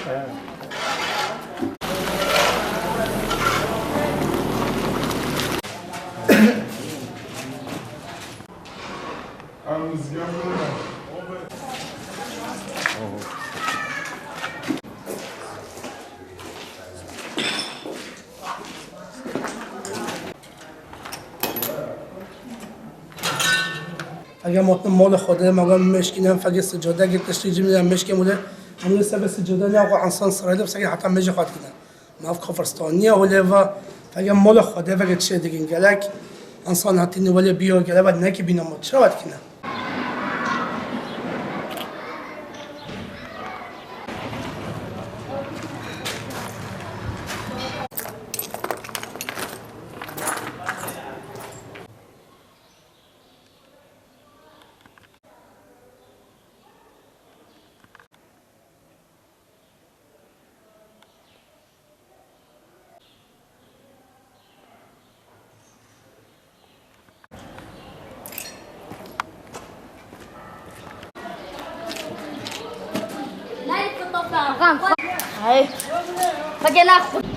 اگر مال خوده مگم مشکینم فقط سجاده گرفتش تیجی میدم مشکی موله همون سبب سجاده نه آقا انسان سرایده بس حتی مجه خواهد کنه ناف کفرستانیه ولی و فقط مال خوده فقط چه دیگه گلک انسان حتی نولی بیا گله بعد نه که بینم چرا باید کنه Ay, pag yan ako.